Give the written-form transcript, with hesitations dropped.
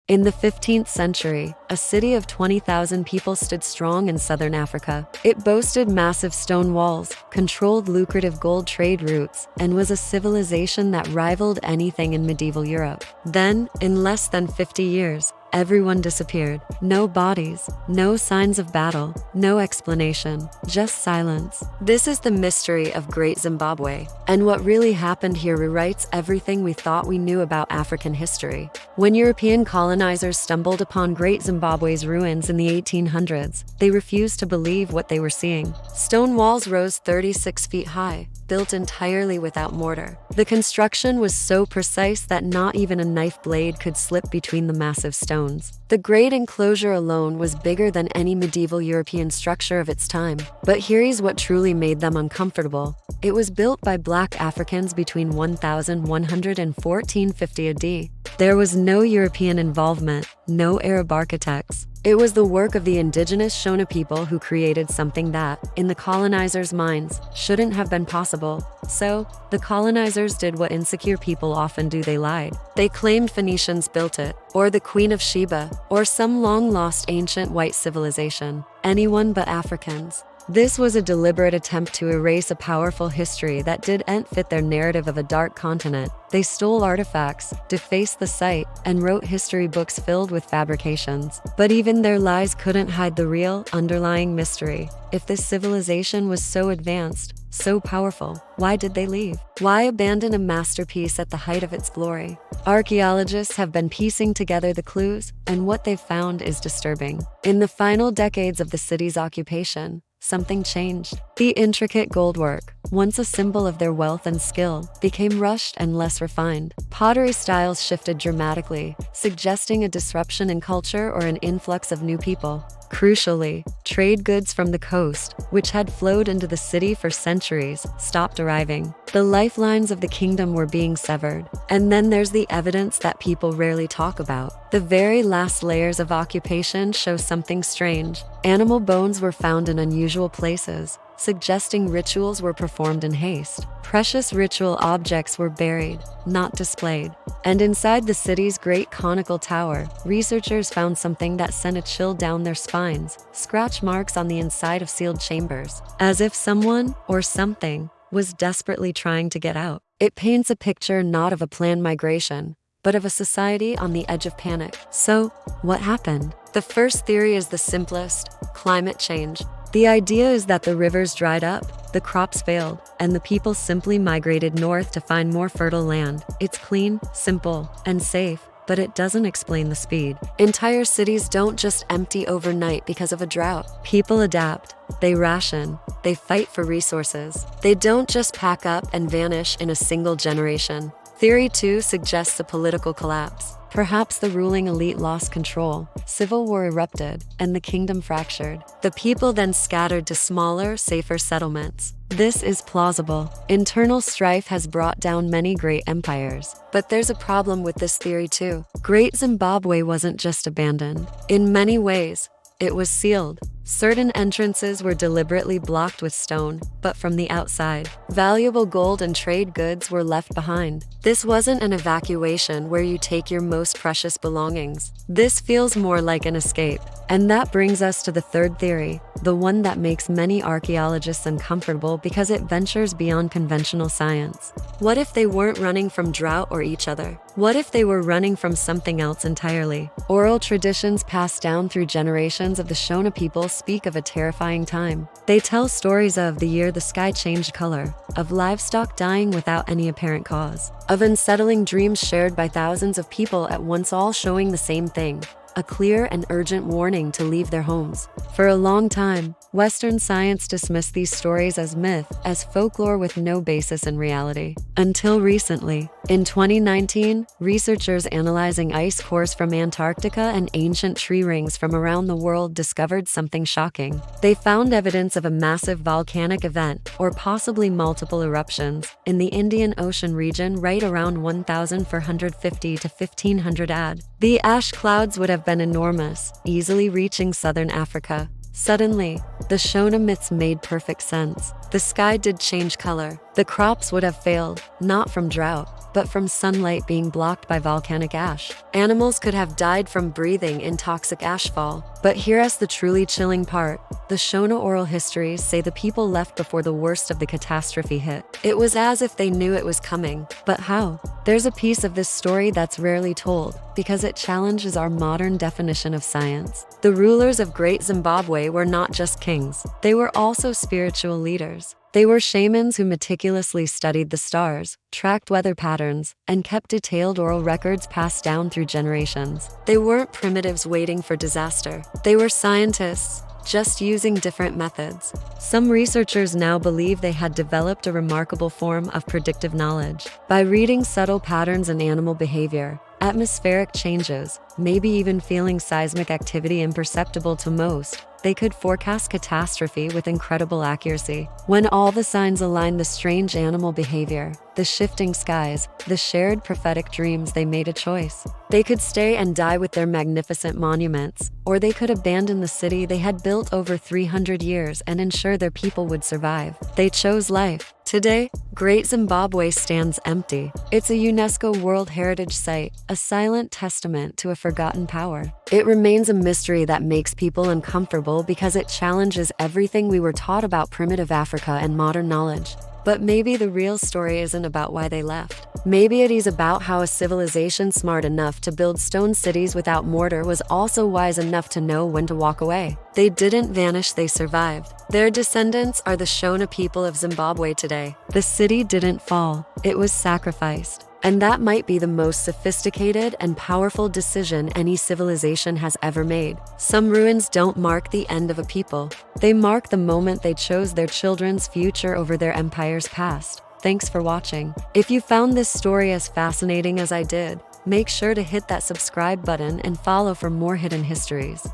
In the 15th century, a city of 20,000 people stood strong in southern Africa. It boasted massive stone walls, controlled lucrative gold trade routes, and was a civilization that rivaled anything in medieval Europe. Then, in less than 50 years, everyone disappeared. No bodies, no signs of battle, no explanation, just silence. This is the mystery of Great Zimbabwe. And what really happened here rewrites everything we thought we knew about African history. When European colonizers stumbled upon Great Zimbabwe's ruins in the 1800s, they refused to believe what they were seeing. Stone walls rose 36 feet high, built entirely without mortar. The construction was so precise that not even a knife blade could slip between the massive stones. The great enclosure alone was bigger than any medieval European structure of its time. But here's what truly made them uncomfortable. It was built by Black Africans between 1100 and 1450 AD. There was no European involvement, no Arab architects. It was the work of the indigenous Shona people who created something that, in the colonizers' minds, shouldn't have been possible. So, the colonizers did what insecure people often do: they lied. They claimed Phoenicians built it, or the Queen of Sheba, or some long-lost ancient white civilization. Anyone but Africans. This was a deliberate attempt to erase a powerful history that didn't fit their narrative of a dark continent. They stole artifacts, defaced the site, and wrote history books filled with fabrications. But even their lies couldn't hide the real, underlying mystery. If this civilization was so advanced, so powerful, why did they leave? Why abandon a masterpiece at the height of its glory? Archaeologists have been piecing together the clues, and what they've found is disturbing. In the final decades of the city's occupation, something changed. The intricate goldwork, once a symbol of their wealth and skill, became rushed and less refined. Pottery styles shifted dramatically, suggesting a disruption in culture or an influx of new people. Crucially, trade goods from the coast, which had flowed into the city for centuries, stopped arriving. The lifelines of the kingdom were being severed. And then there's the evidence that people rarely talk about. The very last layers of occupation show something strange. Animal bones were found in unusual places, suggesting rituals were performed in haste. Precious ritual objects were buried, not displayed. And inside the city's great conical tower, researchers found something that sent a chill down their spines: scratch marks on the inside of sealed chambers, as if someone, or something, was desperately trying to get out. It paints a picture not of a planned migration, but of a society on the edge of panic. So, what happened? The first theory is the simplest: climate change. The idea is that the rivers dried up, the crops failed, and the people simply migrated north to find more fertile land. It's clean, simple, and safe, but it doesn't explain the speed. Entire cities don't just empty overnight because of a drought. People adapt, they ration, they fight for resources. They don't just pack up and vanish in a single generation. Theory 2 suggests a political collapse. Perhaps the ruling elite lost control, civil war erupted, and the kingdom fractured. The people then scattered to smaller, safer settlements. This is plausible. Internal strife has brought down many great empires. But there's a problem with this theory too. Great Zimbabwe wasn't just abandoned. In many ways, it was sealed. Certain entrances were deliberately blocked with stone, but from the outside, valuable gold and trade goods were left behind. This wasn't an evacuation where you take your most precious belongings. This feels more like an escape. And that brings us to the third theory, the one that makes many archaeologists uncomfortable because it ventures beyond conventional science. What if they weren't running from drought or each other? What if they were running from something else entirely? Oral traditions passed down through generations of the Shona people speak of a terrifying time. They tell stories of the year the sky changed color, of livestock dying without any apparent cause, of unsettling dreams shared by thousands of people at once, all showing the same thing: a clear and urgent warning to leave their homes. For a long time, Western science dismissed these stories as myth, as folklore with no basis in reality. Until recently, in 2019, researchers analyzing ice cores from Antarctica and ancient tree rings from around the world discovered something shocking. They found evidence of a massive volcanic event, or possibly multiple eruptions, in the Indian Ocean region right around 1450 to 1500 AD. The ash clouds would have been enormous, easily reaching southern Africa. Suddenly, the Shona myths made perfect sense. the sky did change color. The crops would have failed, not from drought, but from sunlight being blocked by volcanic ash. Animals could have died from breathing in toxic ashfall. But here's the truly chilling part. The Shona oral histories say the people left before the worst of the catastrophe hit. It was as if they knew it was coming. But how? There's a piece of this story that's rarely told, because it challenges our modern definition of science. The rulers of Great Zimbabwe were not just kings. They were also spiritual leaders. They were shamans who meticulously studied the stars, tracked weather patterns, and kept detailed oral records passed down through generations. They weren't primitives waiting for disaster. They were scientists, just using different methods. Some researchers now believe they had developed a remarkable form of predictive knowledge. By reading subtle patterns in animal behavior, atmospheric changes, maybe even feeling seismic activity imperceptible to most, they could forecast catastrophe with incredible accuracy. When all the signs aligned, the strange animal behavior, the shifting skies, the shared prophetic dreams, they made a choice. They could stay and die with their magnificent monuments, or they could abandon the city they had built over 300 years and ensure their people would survive. They chose life. Today, Great Zimbabwe stands empty. It's a UNESCO World Heritage Site, a silent testament to a forgotten power. It remains a mystery that makes people uncomfortable because it challenges everything we were taught about primitive Africa and modern knowledge. But maybe the real story isn't about why they left. Maybe it is about how a civilization smart enough to build stone cities without mortar was also wise enough to know when to walk away. They didn't vanish, they survived. Their descendants are the Shona people of Zimbabwe today. The city didn't fall, it was sacrificed. And that might be the most sophisticated and powerful decision any civilization has ever made. Some ruins don't mark the end of a people. They mark the moment they chose their children's future over their empire's past. Thanks for watching. If you found this story as fascinating as I did, make sure to hit that subscribe button and follow for more hidden histories.